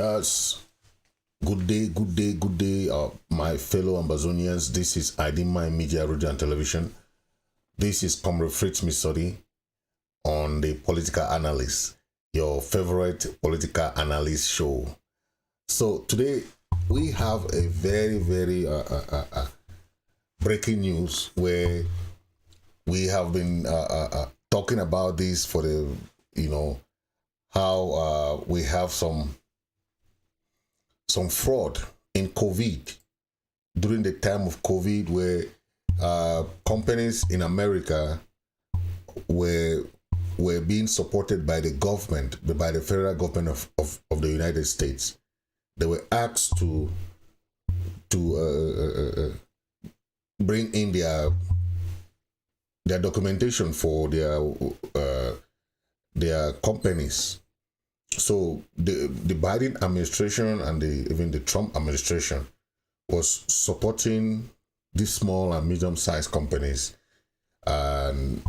Good day, good day, good day, my fellow Ambazonians. This is IMM Media, Radio and Television. This is Comrade Fritz Misori on the Political Analyst, your favorite political analyst show. So today we have a very breaking news where we have been talking about this for the, how we have some fraud in COVID during the time of COVID, where companies in America were being supported by the government, by the federal government of the United States. They were asked to bring in their documentation for their companies. So the Biden administration and even the Trump administration was supporting these small and medium-sized companies and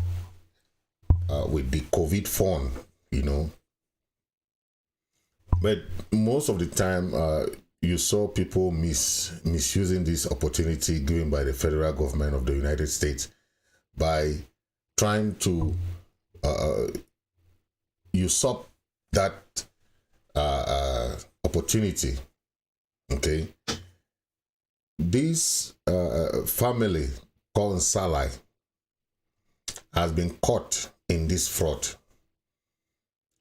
with the COVID fund, But most of the time, you saw people misusing this opportunity given by the federal government of the United States by trying to usurp that opportunity. Okay, this family called Nsalai has been caught in this fraud,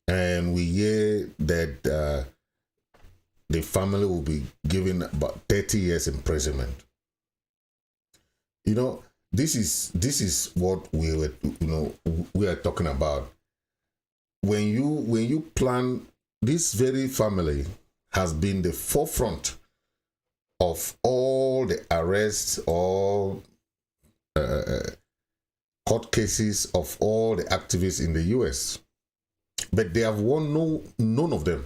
and we hear that the family will be given about 30 years imprisonment. This is what we are talking about. When you plan, this very family has been the forefront of all the arrests, all court cases of all the activists in the US. But they have won none of them.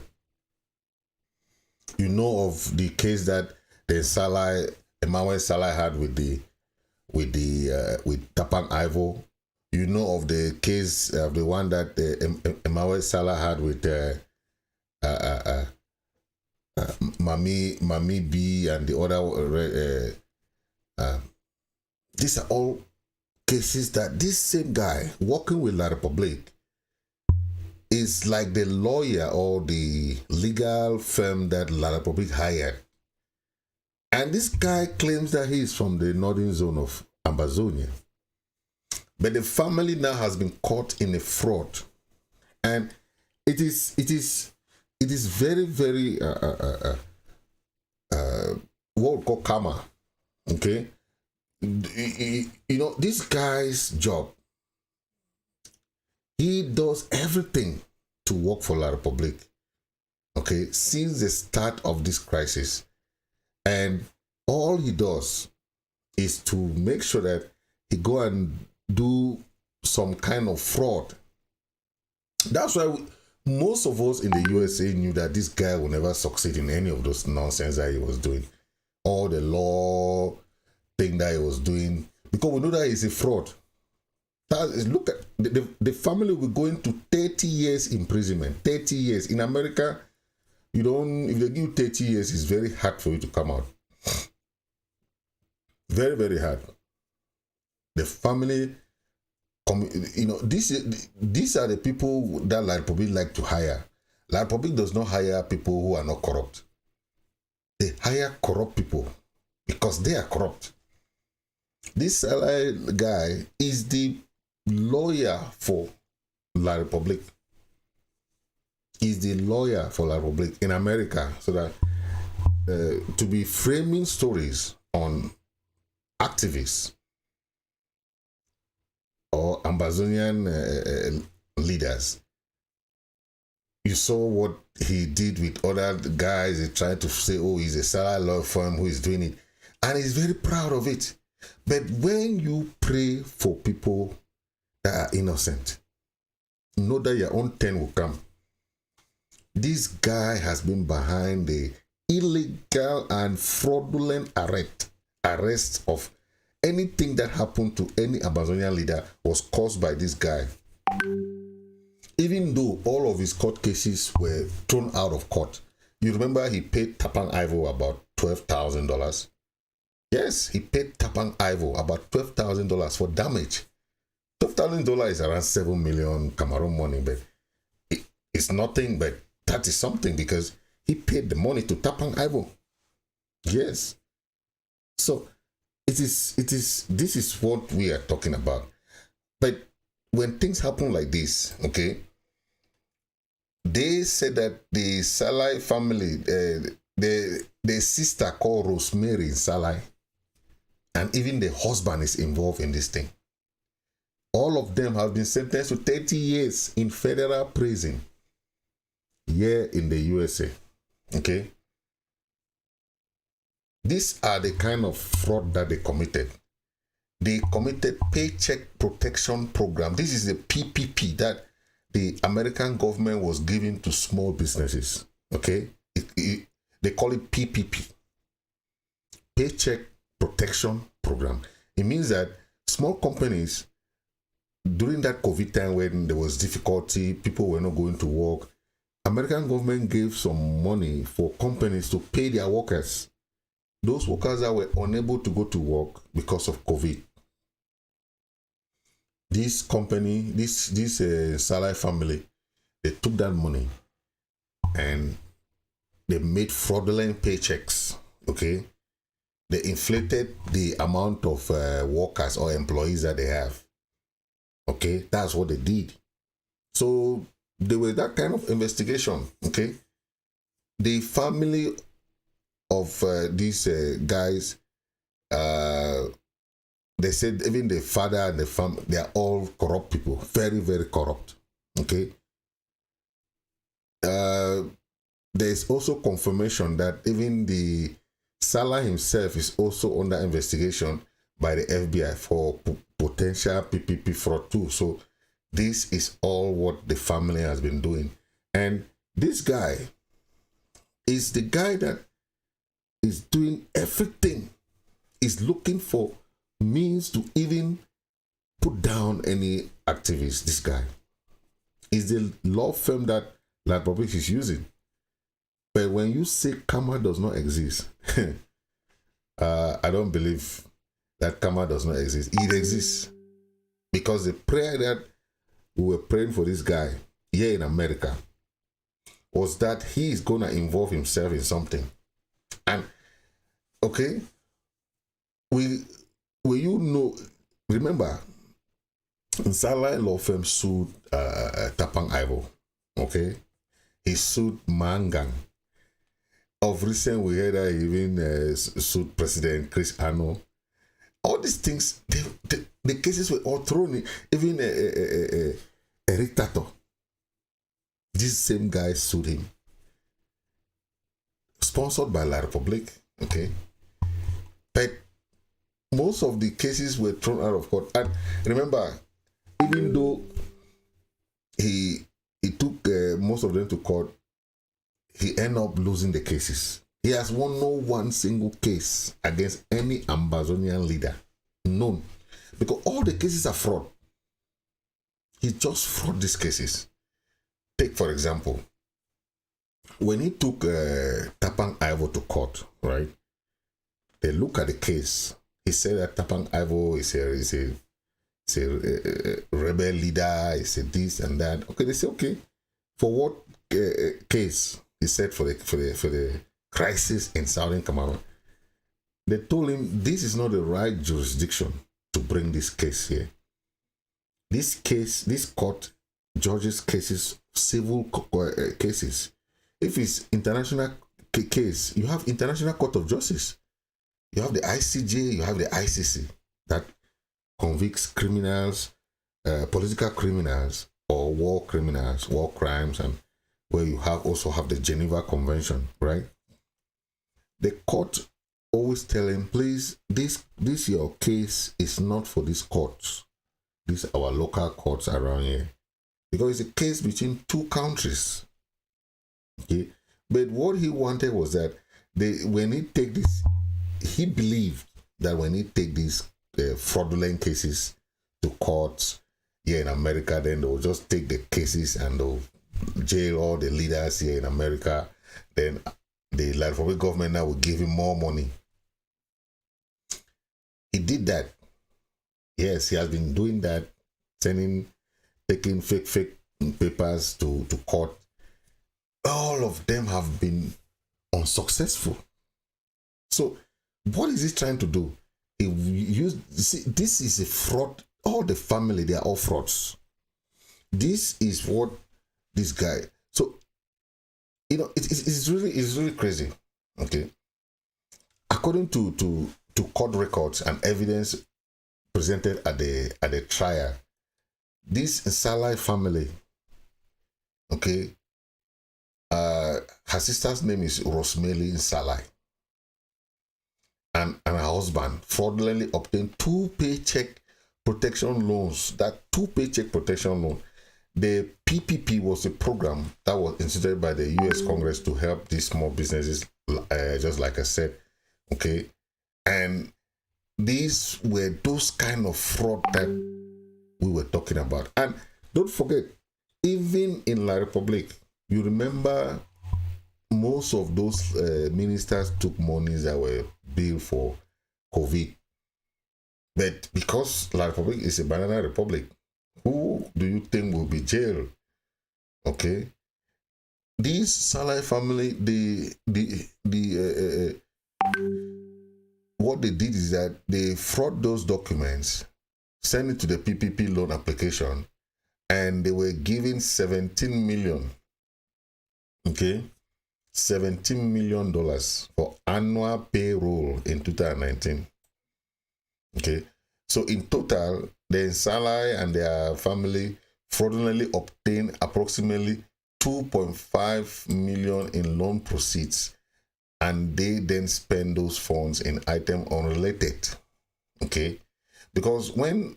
You know of the case that the Nsahlai had with Tapang Ivo. You know of the case of the one that Nsahlai had with Mami B and the other. These are all cases that this same guy working with La Republique is like the lawyer or the legal firm that La Republique hired. And this guy claims that he is from the northern zone of Amazonia. But the family now has been caught in a fraud. And it is very, very what we call karma. Okay? This guy's job, he does everything to work for La Republique, okay, since the start of this crisis. And all he does is to make sure that he go and do some kind of fraud. That's why most of us in the USA knew that this guy will never succeed in any of those nonsense that he was doing. All the law thing that he was doing, because we know that he's a fraud. Look at the family will go into 30 years imprisonment. 30 years. In America, if they give you 30 years, it's very hard for you to come out. Very, very hard. The family, these are the people that La Republique like to hire. La Republique does not hire people who are not corrupt. They hire corrupt people because they are corrupt. This guy is the lawyer for La Republique. He's the lawyer for La Republique in America, so that to be framing stories on activists or Amazonian leaders. You saw what he did with other guys. He tried to say, oh, he's a salary law firm who is doing it. And he's very proud of it. But when you pray for people that are innocent, know that your own turn will come. This guy has been behind the illegal and fraudulent arrest of anything that happened to any Amazonian leader was caused by this guy. Even though all of his court cases were thrown out of court, You remember he paid Tapang Ivo about $12,000? Yes, he paid Tapang Ivo about $12,000 for damage. $12,000 is around 7 million Cameroon money, but it's nothing, but that is something because he paid the money to Tapang Ivo. Yes. So this is what we are talking about. But when things happen like this, okay, they said that the Nsalai family, the sister called Rosemary Nsalai, and even the husband is involved in this thing. All of them have been sentenced to 30 years in federal prison here in the USA. Okay? These are the kind of fraud that they committed. They committed Paycheck Protection Program. This is the PPP that the American government was giving to small businesses. Okay? They call it PPP. Paycheck Protection Program. It means that small companies, during that COVID time when there was difficulty, people were not going to work, American government gave some money for companies to pay their workers. Those workers that were unable to go to work because of COVID. This company, this Nsalai family, they took that money and they made fraudulent paychecks. Okay, they inflated the amount of workers or employees that they have. Okay, that's what they did. So there was that kind of investigation. Okay, the family of these guys, they said even the father and the family, they are all corrupt people, very, very corrupt. Okay. There's also confirmation that even the Nsalai himself is also under investigation by the FBI for potential PPP fraud too. So this is all what the family has been doing. And this guy is the guy that is doing everything, is looking for means to even put down any activists. This guy is the law firm that La Republic is using. But when you say karma does not exist, I don't believe that karma does not exist. It exists. Because the prayer that we were praying for this guy here in America was that he is going to involve himself in something. And, okay, remember, Nsalai law firm sued Tapang Ivo, okay? He sued Mangang. Of recent, we heard that he even sued President Chris Ano. All these things, the cases were all thrown in. Even Eric Tato, this same guy sued him. Sponsored by La Republic, okay? But most of the cases were thrown out of court. And remember, even though he took most of them to court, he ended up losing the cases. He has won no one single case against any Amazonian leader. None. Because all the cases are fraud. He just fraud these cases. Take, for example, when he took Tapang Ivo to court, right? They look at the case. He said that Tapang Ivo is a rebel leader, is a this and that. Okay, they say, okay, for what case? He said for the crisis in Southern Cameroon. They told him this is not the right jurisdiction to bring this case here. This case, this court judges cases, civil cases. If it's international case, you have International Court of Justice. You have the ICJ, you have the ICC that convicts criminals, political criminals, or war criminals, war crimes, and where you also have the Geneva Convention, right? The court always tell him, please, this your case is not for these courts. These are our local courts around here. Because it's a case between two countries. Okay? But what he wanted was that when he take this, he believed that when he take these fraudulent cases to courts here in America, then they'll just take the cases and they'll jail all the leaders here in America. Then the Republic government now will give him more money. He did that. Yes, he has been doing that, taking fake papers to court. All of them have been unsuccessful. So what is he trying to do? This is a fraud. All the family, they are all frauds. This is what this guy. So it's really crazy. Okay. According to court records and evidence presented at the trial, this Nsalai family, okay, her sister's name is Rosemary Nsalai, and her husband fraudulently obtained 2 paycheck protection loans. That 2 paycheck protection loan, the PPP was a program that was instituted by the U.S. Congress to help these small businesses, just like I said, okay, and these were those kind of fraud that we were talking about. And don't forget, even in La Republic, you remember most of those ministers took monies that were billed for COVID. But because La Republic is a banana republic, who do you think will be jailed? Okay, this Nsalai family, what they did is that they fraud those documents, send it to the PPP loan application, and they were given 17 million. Okay, $17 million for annual payroll in 2019. Okay, so in total, the Nsalai and their family fraudulently obtained approximately 2.5 million in loan proceeds, and they then spend those funds in items unrelated. Okay, because when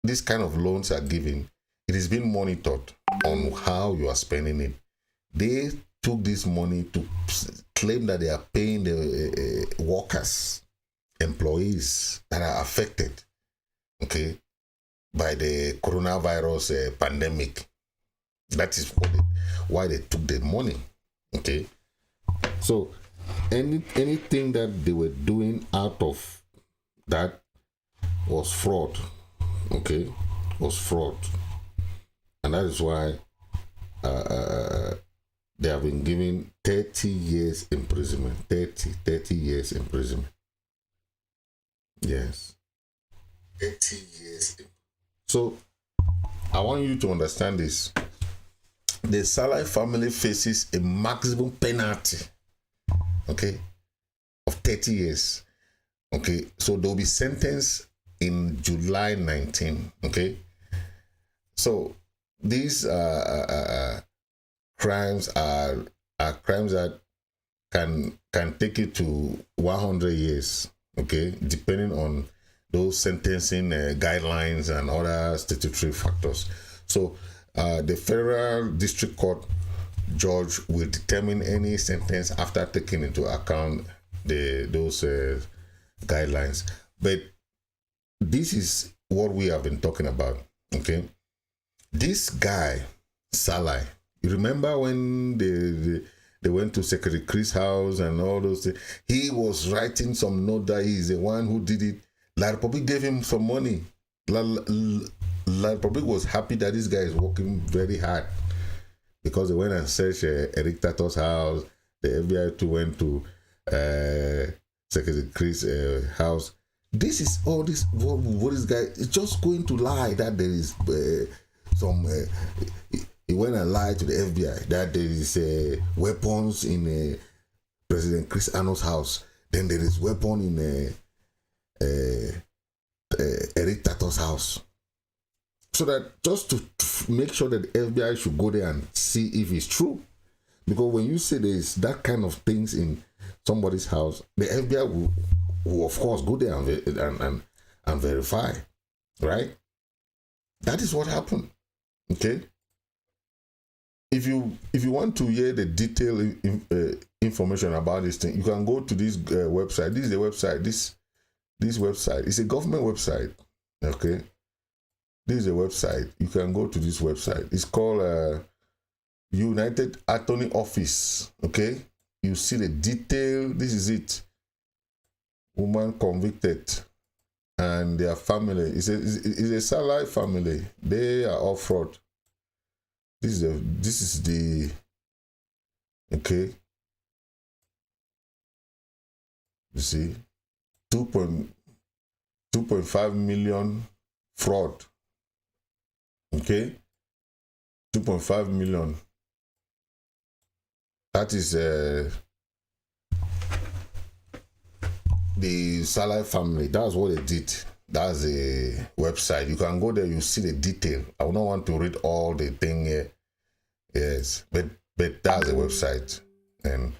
these kind of loans are given, it is being monitored on how you are spending it. They took this money to claim that they are paying the workers, employees that are affected, okay, by the coronavirus pandemic. That is why they took the money. Okay, so anything that they were doing out of that was fraud. Okay, was fraud, and that is why they have been given 30 years imprisonment. 30 years imprisonment. Yes. 30 years. So, I want you to understand this. The Nsalai family faces a maximum penalty, okay, of 30 years. Okay, so they'll be sentenced in July 19, okay? So, these crimes are crimes that can take it to 100 years, okay, depending on those sentencing guidelines and other statutory factors. So the federal district court judge will determine any sentence after taking into account those guidelines. But this is what we have been talking about, okay? This guy, Nsalai, you remember when they went to Secretary Chris' house and all those things? He was writing some note that he's the one who did it. La Republic gave him some money. La Republic was happy that this guy is working very hard, because they went and searched Eric Tato's house. The FBI too went to Secretary Chris' house. This is all this. What this guy is just going to lie that there is some. He went and lied to the FBI that there is weapons in President Chris Ano's house. Then there is weapon in Eric Tato's house. So that just to make sure that the FBI should go there and see if it's true. Because when you say there's that kind of things in somebody's house, the FBI will of course go there and verify, right? That is what happened. Okay. If you want to hear the detailed information about this thing, you can go to this website. This is the website. This website is a government website. Okay, this is a website. You can go to this website. It's called United Attorney Office. Okay, you see the detail. This is it. Woman convicted and their family. It's a Nsahlai family. They are all fraud. This is the okay. You see, 2.5 million fraud. Okay, 2.5 million. That is the Nsahlai family. That's what they did. That's a website. You can go there. You see the detail. I would not want to read all the thing here. Yes, but that's a website. And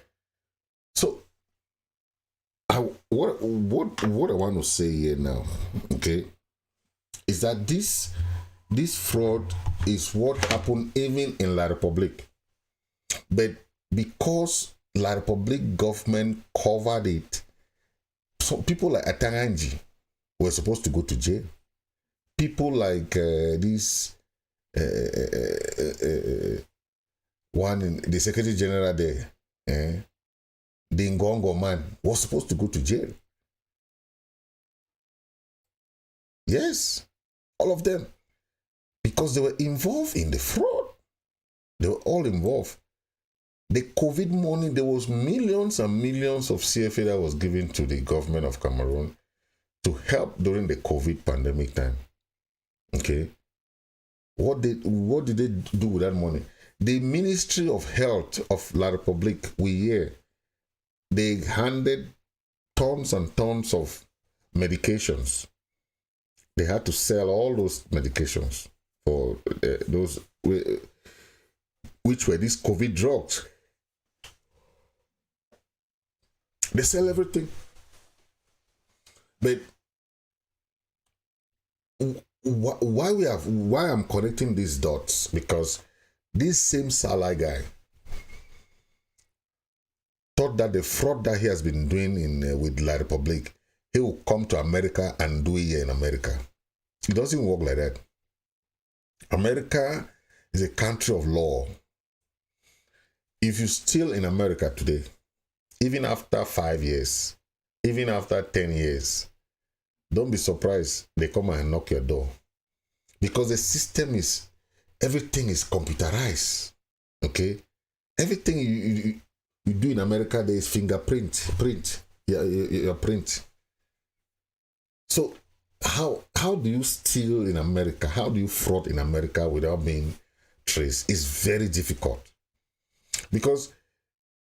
so, what I want to say here now, okay, is that this fraud is what happened even in La Republique, but because La Republique government covered it, some people like Ataranji were supposed to go to jail. People like this one in the Secretary General there, the Ngongo man, was supposed to go to jail. Yes, all of them, because they were involved in the fraud. They were all involved. The COVID money, there was millions and millions of CFA that was given to the government of Cameroon to help during the COVID pandemic time. Okay. What did they do with that money? The Ministry of Health of La Republique, we hear, they handed tons and tons of medications. They had to sell all those medications for those which were these COVID drugs. They sell everything. But why I'm connecting these dots? Because this same Nsahlai guy thought that the fraud that he has been doing with La Republique, he will come to America and do it here in America. It doesn't work like that. America is a country of law. If you steal in America today, even after 5 years, even after 10 years, don't be surprised they come and knock your door. Because the system is, everything is computerized. Okay? Everything you do in America, there is fingerprint, your print. So how do you steal in America? How do you fraud in America without being traced? It's very difficult. Because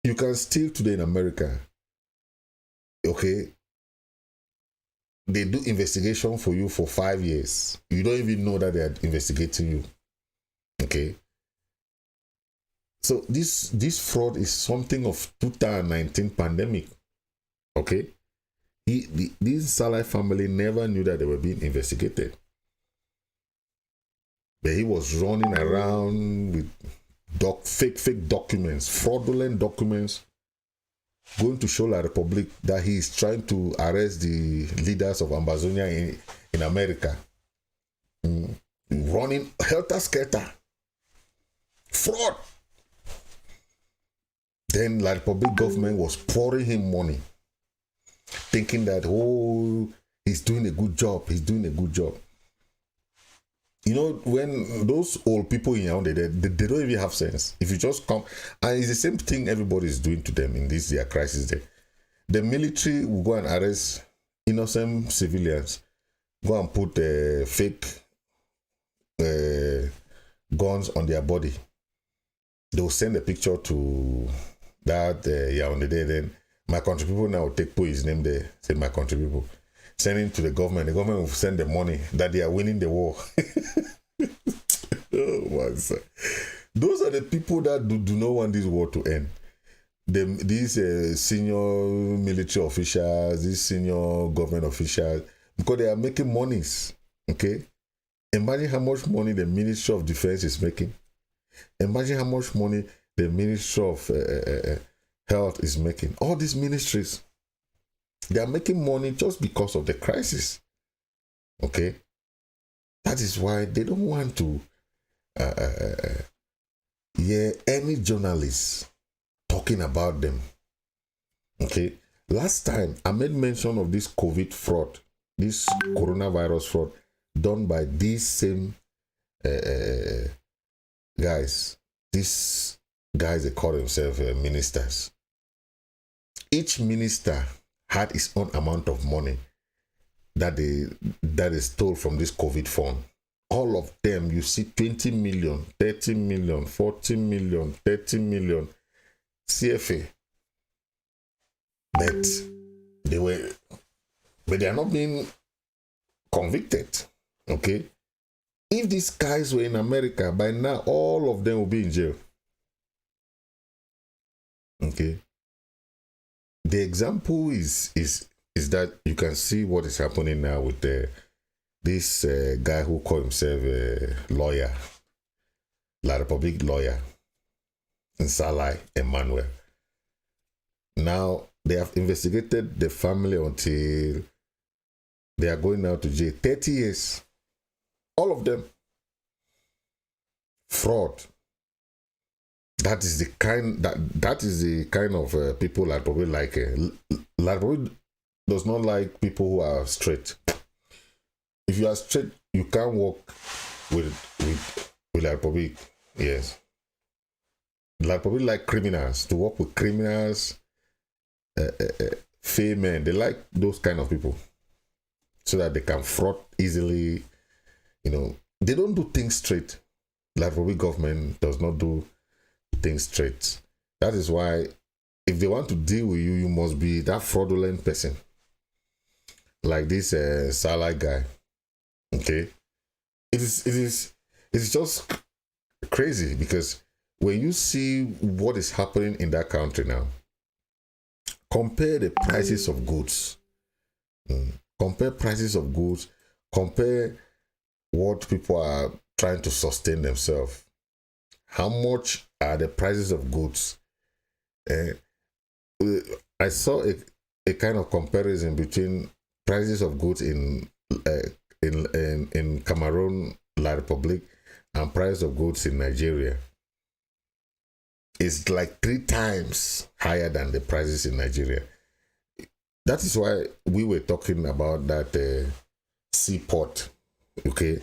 you can steal today in America. Okay? They do investigation for you for 5 years. You don't even know that they are investigating you. Okay? So this fraud is something of 2019 pandemic. Okay? This Nsahlai family never knew that they were being investigated. But he was running around with fake documents, fraudulent documents, going to show La Republique that he is trying to arrest the leaders of Amazonia in America. Running helter-skelter. Fraud. Then La Republique government was pouring him money, thinking that, oh, he's doing a good job. He's doing a good job. You know, when those old people in Yaoundé, they don't even have sense. If you just come, and it's the same thing everybody is doing to them in this their crisis day. The military will go and arrest innocent civilians, go and put fake guns on their body. They will send a picture to that Yaoundé there. Then my country people now will put his name there. Say my country people. Sending to the government. The government will send the money that they are winning the war. Oh my God. Those are the people that do not want this war to end. These senior military officials, these senior government officials, because they are making monies. Okay? Imagine how much money the Ministry of Defense is making. Imagine how much money the Ministry of Health is making. All these ministries, they are making money just because of the crisis. Okay? That is why they don't want to hear any journalist talking about them. Okay. Last time I made mention of this COVID fraud, this coronavirus fraud done by these same guys. These guys, they call themselves ministers. Each minister had his own amount of money that they stole from this COVID fund. All of them, you see 20 million, 30 million, 40 million, 30 million CFA. But they are not being convicted. Okay. If these guys were in America, by now all of them will be in jail. Okay. The example is that you can see what is happening now with this guy who called himself a lawyer, La Republic lawyer, Nsalai Emmanuel. Now they have investigated the family until they are going now to jail 30 years. All of them. Fraud. That is the kind of people La Republic like. La Republic does not like people who are straight. If you are straight, you can't work with La Republic. Yes. La Republic like criminals, to work with criminals, fair men. They like those kind of people so that they can fraud easily. You know, they don't do things straight. La Republic government does not do things straight. That is why if they want to deal with you, you must be that fraudulent person. Like this Nsahlai guy. Okay. It is just crazy, because when you see what is happening in that country now, compare the prices of goods. Compare prices of goods. Compare what people are trying to sustain themselves. How much are the prices of goods? I saw a kind of comparison between prices of goods in Cameroon, La Republic, and price of goods in Nigeria. It's like 3 times higher than the prices in Nigeria. That is why we were talking about that seaport, okay?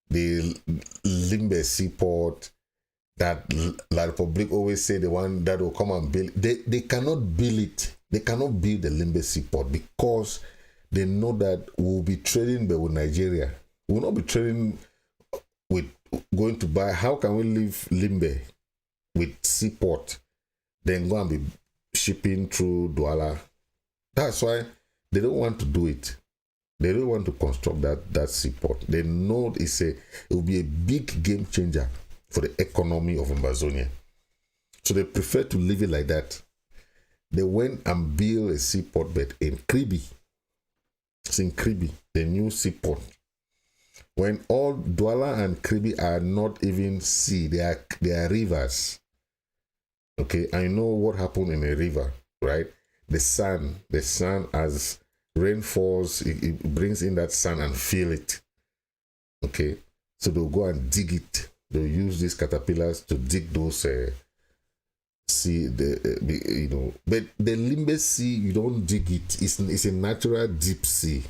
The Limbe seaport that La Republic always say the one that will come and build. They cannot build it. They cannot build the Limbe seaport because they know that we'll be trading with Nigeria. We will not be trading with going to buy. How can we leave Limbe with seaport, then go and be shipping through Douala? That's why they don't want to do it. They don't want to construct that seaport. They know it will be a big game changer for the economy of Ambazonia. So they prefer to leave it like that. They went and built a seaport bed in Kribi. It's in Kribi, the new seaport. When all Douala and Kribi are not even sea, they are rivers. Okay, I know what happened in a river, right? The sun as rain falls, it brings in that sun and fill it. Okay, so they'll go and dig it. They'll use these caterpillars to dig those sea. But the Limbe Sea, you don't dig it. It's a natural deep sea.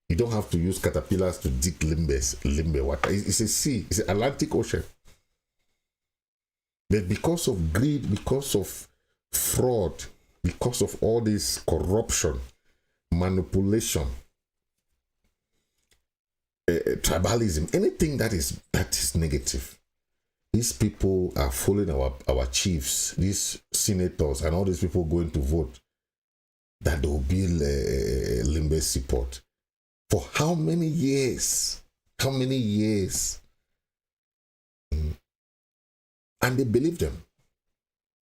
You don't have to use caterpillars to dig Limbe water. It's a sea. It's an Atlantic Ocean. But because of greed, because of fraud, because of all this corruption, manipulation, tribalism, anything that is negative, these people are following our chiefs, these senators, and all these people going to vote that there will be Limbe support. For how many years? How many years? And they believe them.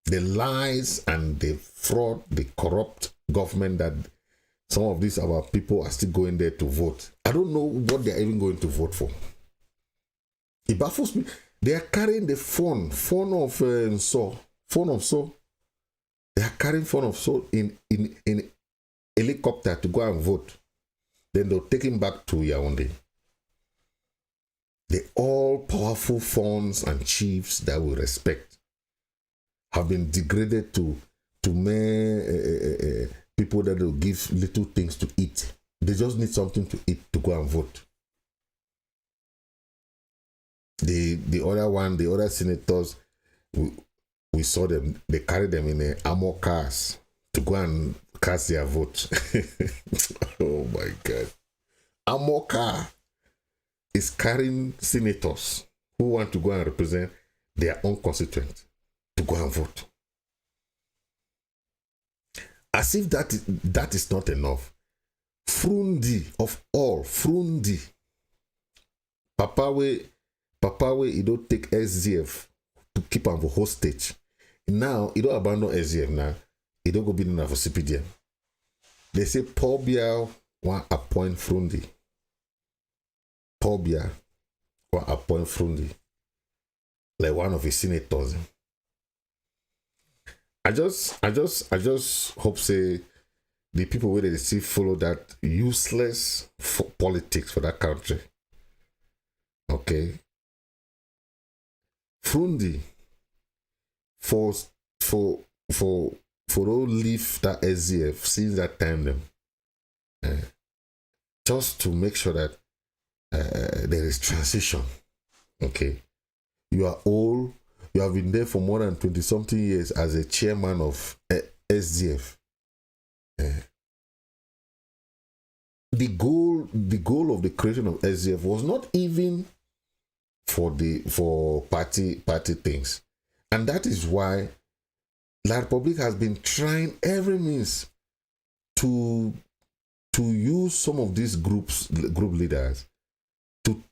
The lies and the fraud, the corrupt government that some of these our people are still going there to vote. I don't know what they're even going to vote for. It baffles me. They are carrying the phone of So. They are carrying phone of So in helicopter to go and vote. Then they'll take him back to Yaoundé. The all-powerful phones and chiefs that we respect have been degraded to to mere people that will give little things to eat. They just need something to eat to go and vote. The other senators, we saw them, they carried them in armor cars to go and cast their vote. Oh my God. Armor car is carrying senators who want to go and represent their own constituents to go and vote. As if that is not enough. Frundi of all, Frundi. Papa we he don't take SDF to keep him for hostage. Now he don't abandon SDF now. He don't go be enough for CPDM. They say Paul Biya want appoint Frundi. Paul Biya want appoint Frundi like one of his senators. I just hope say the people where they still follow that useless politics for that country. Okay. Frundi for all leave that SDF since that time them. Just to make sure that there is transition. Okay. You are old. You have been there for more than 20-something years as a chairman of SDF. The goal of the creation of SDF was not even for party things, and that is why La Republic has been trying every means to use some of these group leaders to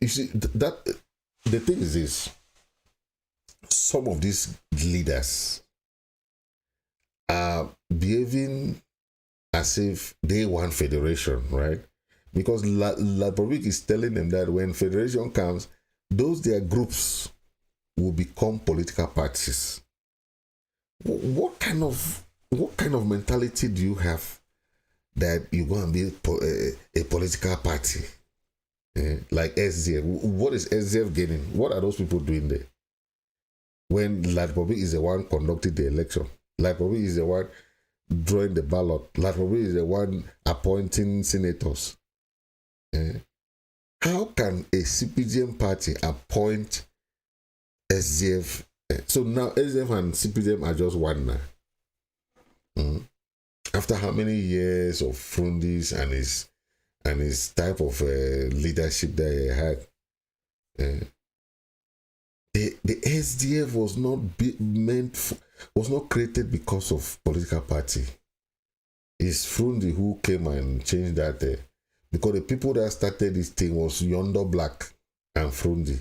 you see that the thing is this: some of these leaders are behaving as if they want federation, right? Because La Republic is telling them that when federation comes, those their groups will become political parties. What kind of mentality do you have that you're going to be a political party? Like SDF. What is SDF gaining? What are those people doing there? When La Republic is the one conducting the election, La Republic is the one drawing the ballot, La Republic is the one appointing senators. How can a CPDM party appoint SDF? So now SDF and CPDM are just one now. After how many years of Frundis and his type of leadership that he had, the SDF was not created because of political party. It's Frundi who came and changed that. Because the people that started this thing was Yonder Black and Frundi.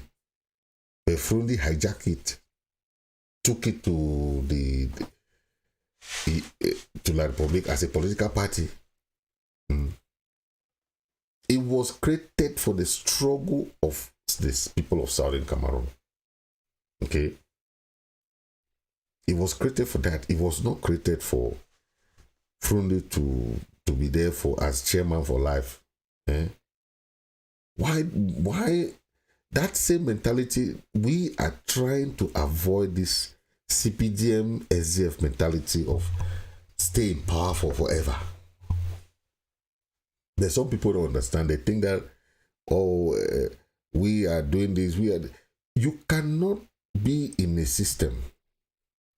But Frundi hijacked it, took it to to La Republic as a political party. It was created for the struggle of the people of Southern Cameroon. Okay? It was created for that. It was not created for Frundi to be there for as chairman for life. Why that same mentality? We are trying to avoid this CPDM SDF mentality of staying powerful forever. There's some people don't understand. They think that we are doing this. You cannot be in a system.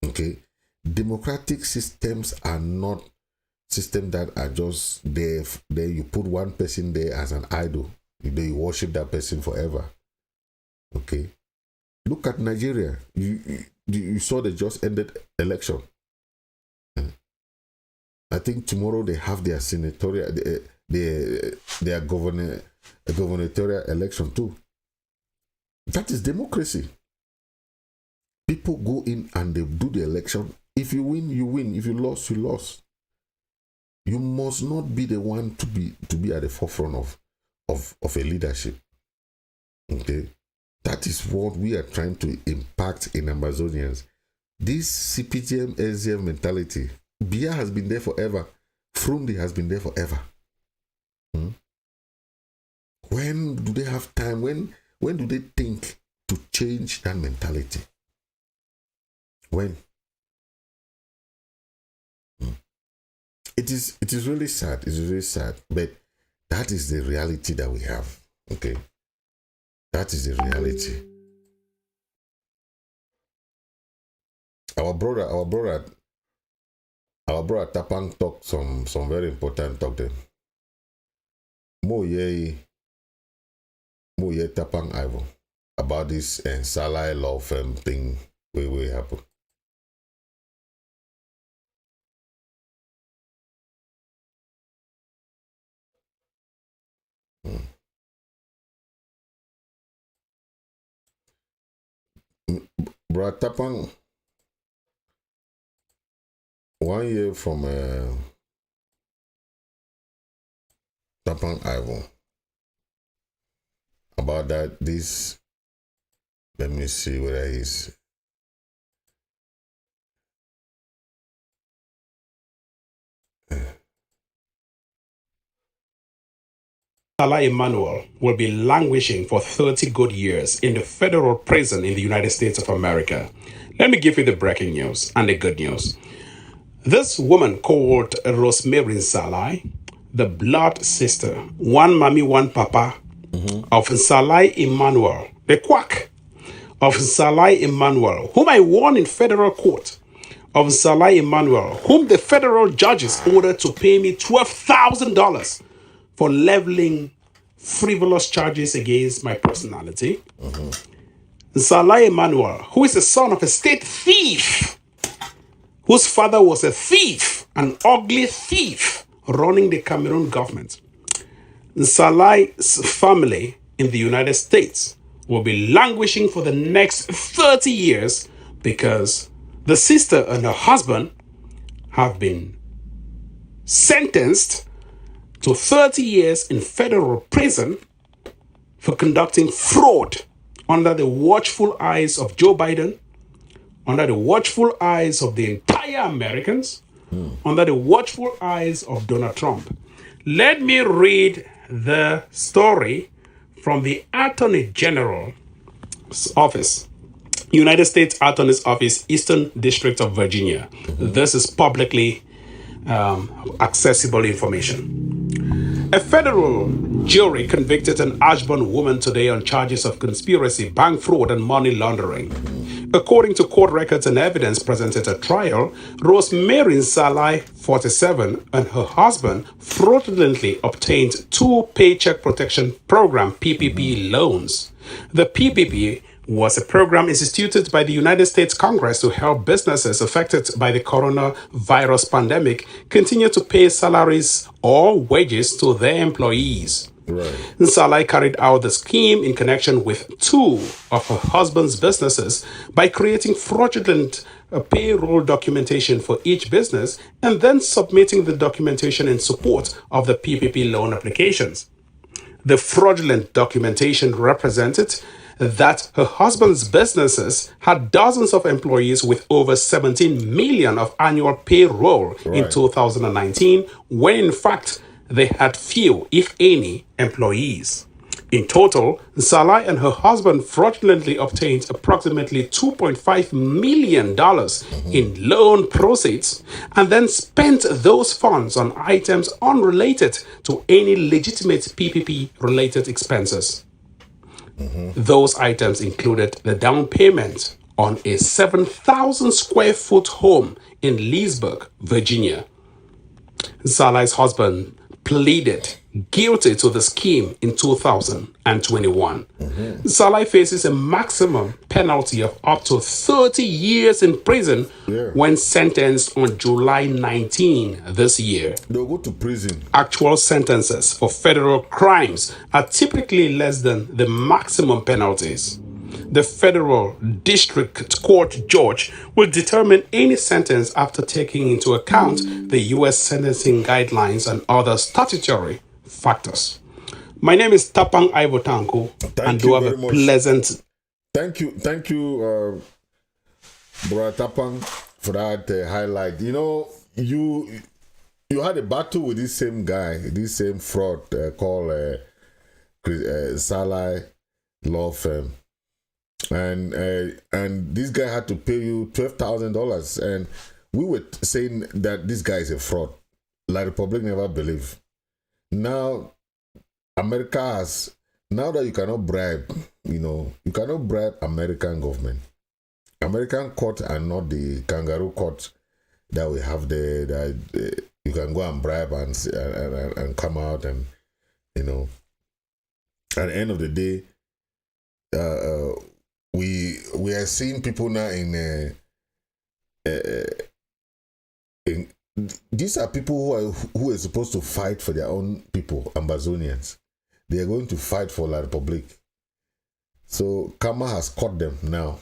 Okay, democratic systems are not systems that are just there. There you put one person there as an idol. You worship that person forever. Okay, look at Nigeria. You saw the just ended election. I think tomorrow they have their senatorial, their gubernatorial election too. That is democracy. People go in and they do the election. If you win, you win. If you lost, you lost. You must not be the one to be at the forefront of a leadership. Okay, that is what we are trying to impact in Amazonians. This CPGM SDF mentality. Biya has been there forever. Frundi has been there forever. When do they have time? When do they think to change that mentality? When? it is really sad. It's really sad. But that is the reality that we have. Okay. That is the reality. Our brother Tapang talked some very important talk them. Mo ye Tapang Ivo about this Nsalai law firm thing we happen. Brother Tapang, 1 year from Tapang Ivo about that. This, let me see where he's. Nsalai Emmanuel will be languishing for 30 good years in the federal prison in the United States of America. Let me give you the breaking news and the good news. This woman called Rosemary Nsalai, the blood sister, one mommy, one papa of Nsalai Emmanuel, the quack of Nsalai Emmanuel, whom I won in federal court, of Nsalai Emmanuel, whom the federal judges ordered to pay me $12,000 for leveling frivolous charges against my personality. Nsalai Emmanuel, who is the son of a state thief, whose father was a thief, an ugly thief, running the Cameroon government. Nsalai's family in the United States will be languishing for the next 30 years because the sister and her husband have been sentenced to 30 years in federal prison for conducting fraud under the watchful eyes of Joe Biden, under the watchful eyes of the entire Americans, under the watchful eyes of Donald Trump. Let me read the story from the Attorney General's office, United States Attorney's Office, Eastern District of Virginia. This is publicly accessible information. A federal jury convicted an Ashburn woman today on charges of conspiracy, bank fraud, and money laundering. According to court records and evidence presented at trial, Rosemary Nsalai, 47, and her husband fraudulently obtained 2 Paycheck Protection Program (PPP) loans. The PPP was a program instituted by the United States Congress to help businesses affected by the coronavirus pandemic continue to pay salaries or wages to their employees. Right. Nsalai carried out the scheme in connection with 2 of her husband's businesses by creating fraudulent payroll documentation for each business and then submitting the documentation in support of the PPP loan applications. The fraudulent documentation represented that her husband's businesses had dozens of employees with over 17 million of annual payroll in 2019, when in fact they had few, if any, employees. In total, Nsalai and her husband fraudulently obtained approximately $2.5 million in loan proceeds and then spent those funds on items unrelated to any legitimate PPP-related expenses. Those items included the down payment on a 7,000 square foot home in Leesburg, Virginia. Nsalai's husband pleaded guilty to the scheme in 2021. Nsalai faces a maximum penalty of up to 30 years in prison when sentenced on July 19 this year. They'll go to prison. Actual sentences for federal crimes are typically less than the maximum penalties. The federal district court judge will determine any sentence after taking into account the U.S. sentencing guidelines and other statutory factors. My name is Tapang Ivotanko, and do have a pleasant. Thank you, Brother Tapang, for that highlight. You know, you had a battle with this same guy, this same fraud called Nsalai law firm. And this guy had to pay you $12,000, and we were saying that this guy is a fraud. La Republic never believe. Now, America has, now that you cannot bribe, you cannot bribe American government. American courts are not the kangaroo courts that we have there, that you can go and bribe and come out, and at the end of the day, we are seeing people now in these are people who are supposed to fight for their own people, Amazonians. They are going to fight for La Republic. So Kama has caught them now,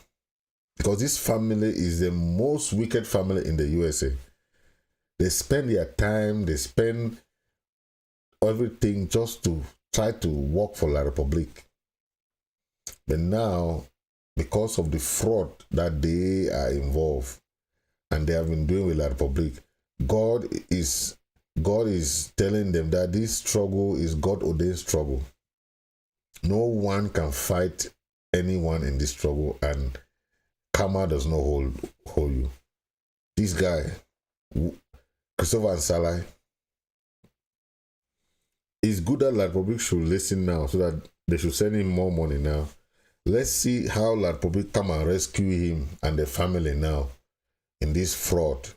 because this family is the most wicked family in the USA. They spend their time, they spend everything just to try to work for La Republic. But now, because of the fraud that they are involved and they have been doing with La Republic, God is telling them that this struggle is God-ordained struggle. No one can fight anyone in this struggle, and karma does not hold you. This guy, Christopher Nsalai, it's good that La Republic should listen now, so that they should send him more money now. Let's see how La Republic come and rescue him and the family now in this fraud.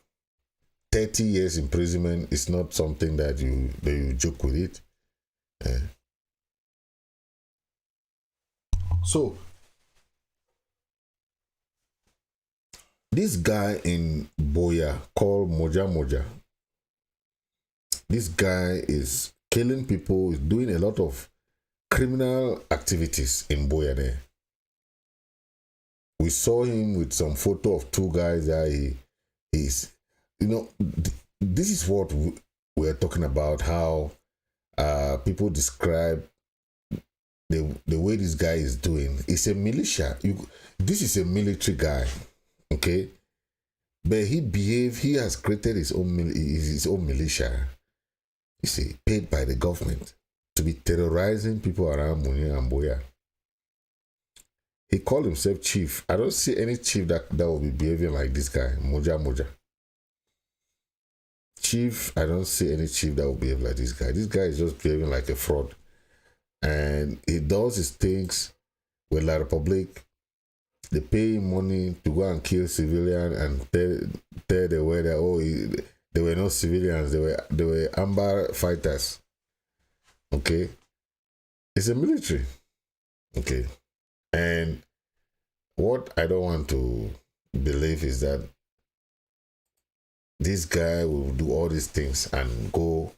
30 years imprisonment is not something that you joke with it. So, this guy in Boya called Moja, this guy is killing people, is doing a lot of criminal activities in Boya there. We saw him with some photo of two guys that he's, this is what we're talking about, how people describe the way this guy is doing. It's a militia. This is a military guy, okay? But he has created his own militia, you see, paid by the government to be terrorizing people around Munya and Boya. He called himself chief. I don't see any chief that will be behaving like this guy, Moja. Chief, I don't see any chief that will behave like this guy. This guy is just behaving like a fraud. And he does his things with La Republic. They pay him money to go and kill civilians and tell the way that, they were not civilians, they were amber fighters. Okay? It's a military. Okay? And what I don't want to believe is that this guy will do all these things and go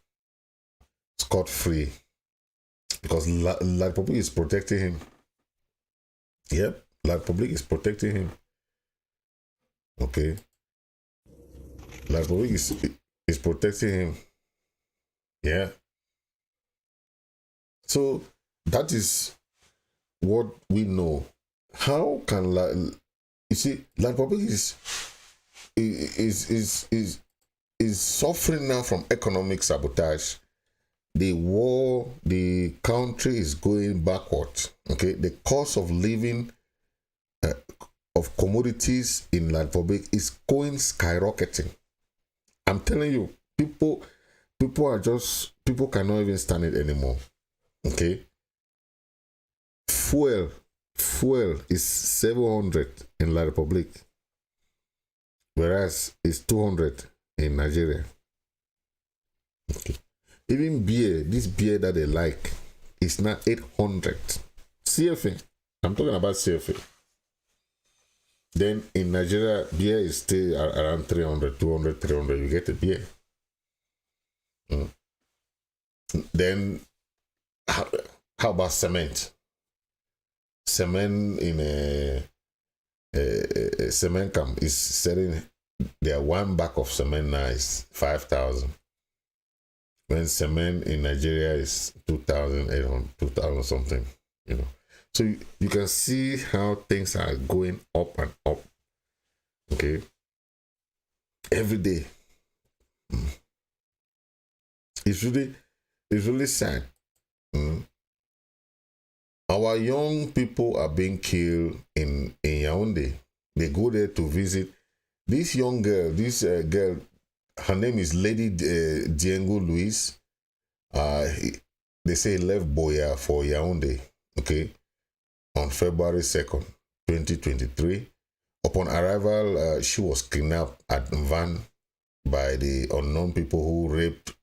scot-free, because La Republic is protecting him. Yep, La Republic is protecting him. Okay? La Republic is protecting him. Yeah. So that is what we know. How can La Republic is suffering now from economic sabotage. The war, the country is going backwards. Okay, the cost of living of commodities in La Republic is going skyrocketing. I'm telling you, people cannot even stand it anymore. Okay, fuel is 700 in La Republic, whereas it's 200 in Nigeria. Okay. Even beer, this beer that they like, is now 800. CFA, I'm talking about CFA. Then in Nigeria, beer is still around 300, 200, 300. You get a beer. Then, how about cement? Cement in a cement camp is selling their one bag of cement now is 5,000. When cement in Nigeria is 2,800, 2,000 something, So you can see how things are going up and up. Okay. Every day. It's really sad. Our young people are being killed in Yaoundé. They go there to visit. This young girl, her name is Lady Diengo Louise. They say he left Boya for Yaoundé, okay, on February 2nd, 2023. Upon arrival, she was kidnapped at Van by the unknown people who raped,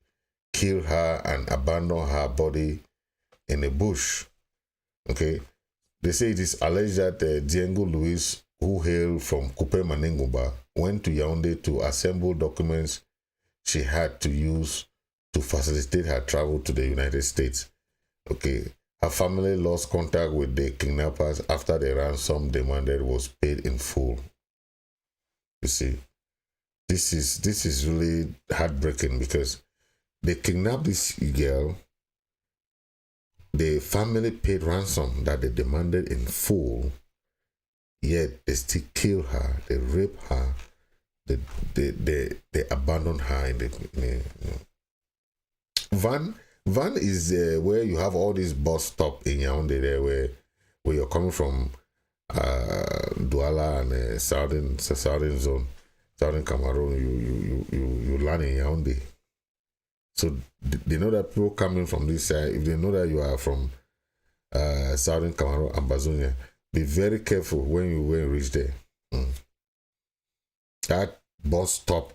killed her, and abandoned her body in a bush. Okay, they say it is alleged that Diengo Louise, who hailed from Kupe Manengumba, went to Yaoundé to assemble documents she had to use to facilitate her travel to the United States. Okay, her family lost contact with the kidnappers after the ransom demanded was paid in full. You see, this is really heartbreaking because they kidnapped this girl. The family paid ransom that they demanded in full, yet they still kill her, they rape her, they abandon her in the Van is where you have all these bus stop in Yaoundé there where you're coming from Douala and southern zone, southern Cameroon, you land in Yaoundé. So they know that people coming from this side, if they know that you are from southern Cameroon and Bazonia, be very careful when you reach there. That bus stop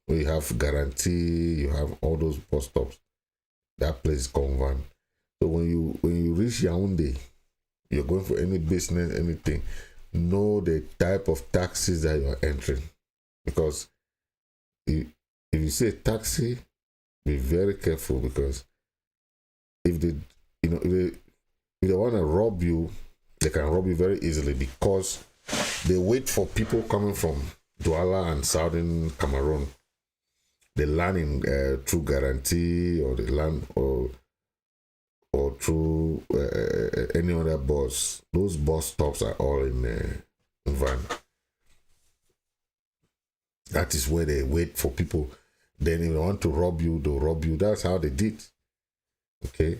where you have guarantee, you have all those bus stops. That place is called Van. So when you reach Yaoundé, you're going for any business, anything, know the type of taxis that you're entering. Because if you say taxi, be very careful, because if they want to rob you, they can rob you very easily, because they wait for people coming from Douala and southern Cameroon. They land in through guarantee, or they land or through any other bus. Those bus stops are all in Van. That is where they wait for people. Then if they want to rob you, they'll rob you. That's how they did. Okay.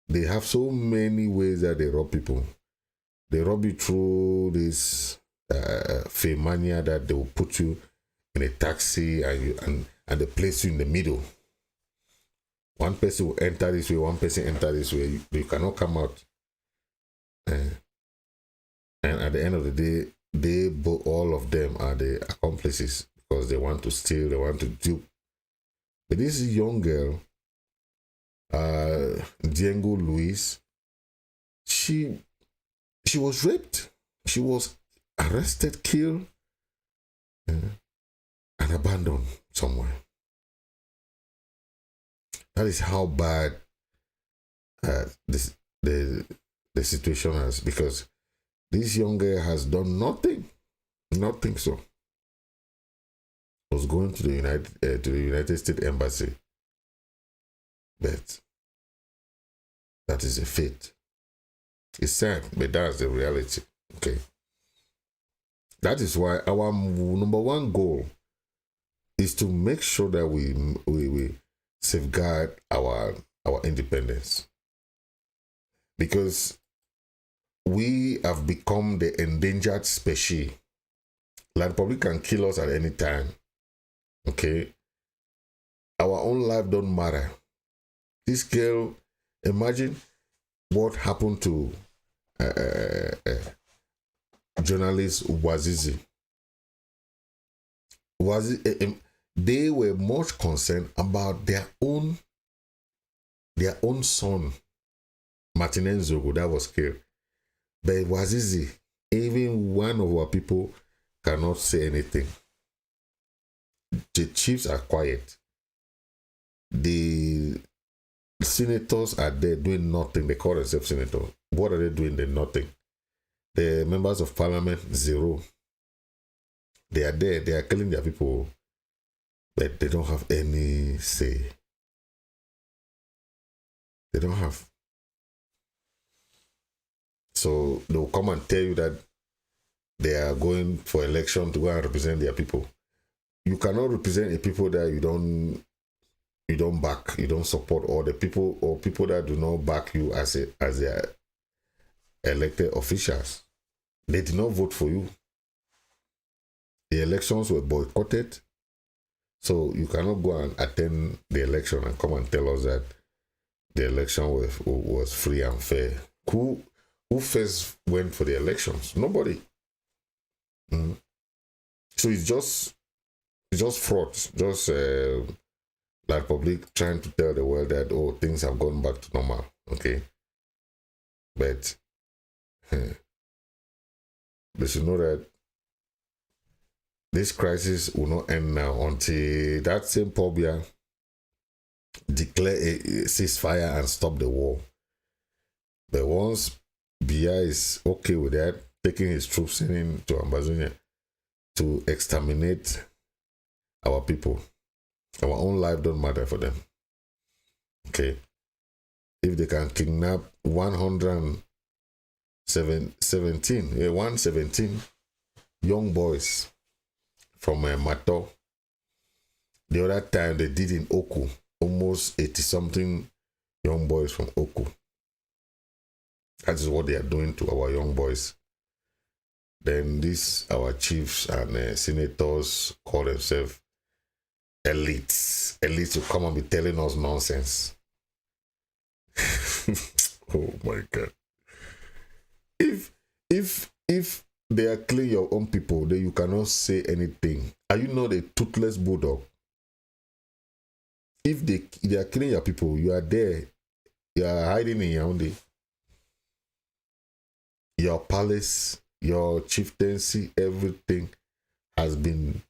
They have so many ways that they rob people. They rob you through this fame mania, that they will put you in a taxi and they place you in the middle. One person will enter this way, one person enter this way. You cannot come out. And at the end of the day, all of them are the accomplices, because they want to steal, they want to dupe. But this young girl, Diengo Louise, she was raped. She was arrested, killed, and abandoned somewhere. That is how bad the situation is, because this young girl has done nothing. So was going to the United States Embassy, but that is a fate. It's sad, but that's the reality. Okay. That is why our number one goal is to make sure that we safeguard our independence, because we have become the endangered species. Like, the public can kill us at any time. Okay, our own life don't matter. This girl, imagine what happened to journalist Wazizi. They were much concerned about their own son, Martin Nzogo, that was killed. But Wazizi, even one of our people cannot say anything. The chiefs are quiet. The senators are there doing nothing. They call themselves senators. What are they doing? They're nothing. The members of parliament, zero. They are there. They are killing their people, but they don't have any say. They don't have. So they'll come and tell you that they are going for election to go and represent their people. You cannot represent a people that you don't back, you don't support, or the people that do not back you as their elected officials. They did not vote for you. The elections were boycotted. So you cannot go and attend the election and come and tell us that the election was free and fair. Who first went for the elections? Nobody. Mm. So it's just fraud, just like public trying to tell the world that, oh, things have gone back to normal. Okay, but they should know that this crisis will not end now until that same Pobia declare a ceasefire and stop the war. But once Biya is okay with that, taking his troops in to Ambazonia to exterminate our people, our own life don't matter for them. Okay, if they can kidnap 117 young boys from Mato. The other time they did in Oku, almost 80-something young boys from Oku. That is what they are doing to our young boys. Then these, our chiefs and senators call themselves elites. Elites will come and be telling us nonsense. Oh my God. If they are killing your own people, then you cannot say anything. Are you not a toothless bulldog? If they are killing your people, you are there. You are hiding in Yaoundé. Your palace, your chieftaincy, everything has been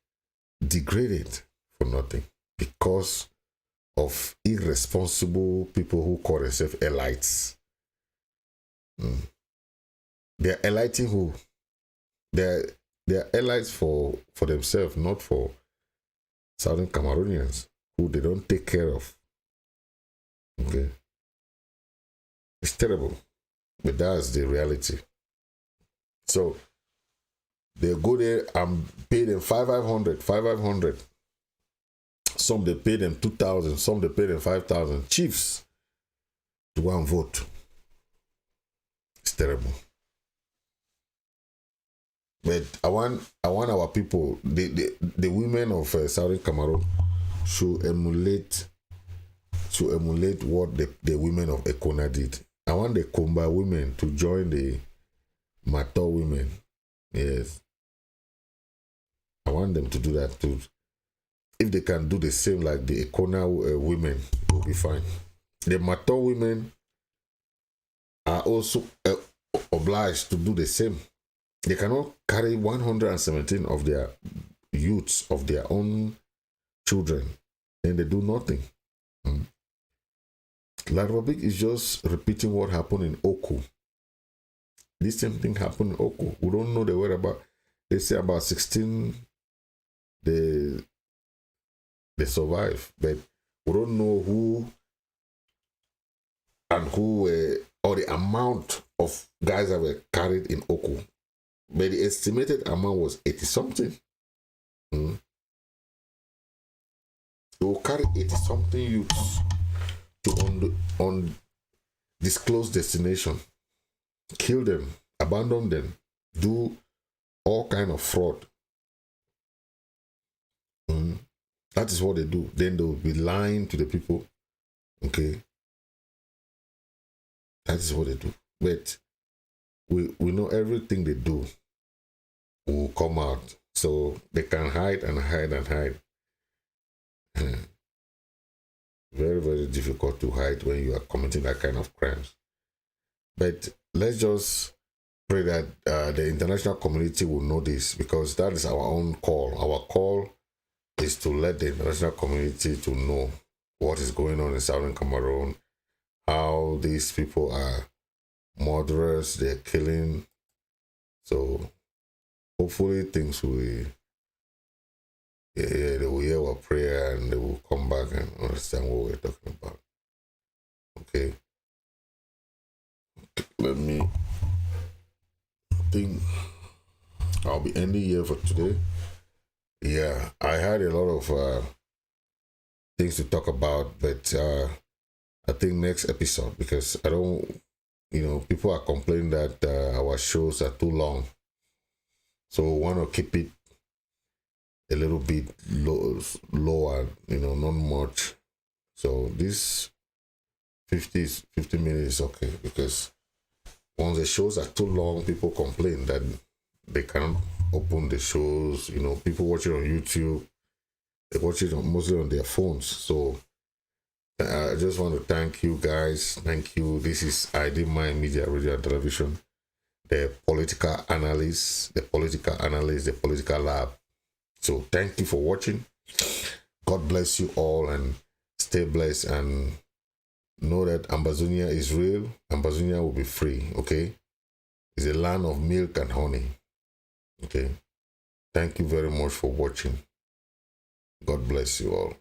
degraded for nothing because of irresponsible people who call themselves elites. They are eliting who? They are elites for themselves, not for Southern Cameroonians who they don't take care of. Okay, it's terrible, but that's the reality. So they go there and pay them 500. Some they pay them 2,000, some they pay them 5,000. Chiefs to go and vote. It's terrible. But I want our people, the women of Southern Cameroon should emulate what the women of Ekona did. I want the Kumba women to join the Mato women. Yes. I want them to do that too. If they can do the same like the Ekona women, it will be fine. The Mato women are also obliged to do the same. They cannot carry 117 of their youths, of their own children, and they do nothing. La Republic is just repeating what happened in Oku. This same thing happened in Oku. We don't know the whereabouts. They say about 16 they survive, but we don't know who and who or the amount of guys that were carried in Oku. But the estimated amount was 80-something. They will carry 80-something youths to undisclosed destination, kill them, abandon them, do all kind of fraud. That is what they do. Then they will be lying to the people. Okay, that is what they do. But we know everything they do will come out, so they can hide and hide and hide. Very, very difficult to hide when you are committing that kind of crimes. But let's just pray that the international community will know this, because that is our own call. Our call is to let the international community to know what is going on in Southern Cameroon, how these people are murderers, they're killing. So hopefully things will, they will hear our prayer and they will come back and understand what we're talking about. Okay. Let me think. I'll be ending here for today. Yeah, I had a lot of things to talk about, but I think next episode, because I don't, people are complaining that our shows are too long. So we want to keep it a little bit lower, not much. So this 50 minutes is okay, because once the shows are too long, people complain that they cannot open the shows. People watch it on YouTube, they watch it mostly on their phones. So I just want to thank you guys. Thank you. This is IMM Media, Radio and Television, the political analyst, the political lab. So thank you for watching. God bless you all, and stay blessed, and know that Ambazonia is real. Ambazonia will be free, okay? It's a land of milk and honey, okay? Thank you very much for watching. God bless you all.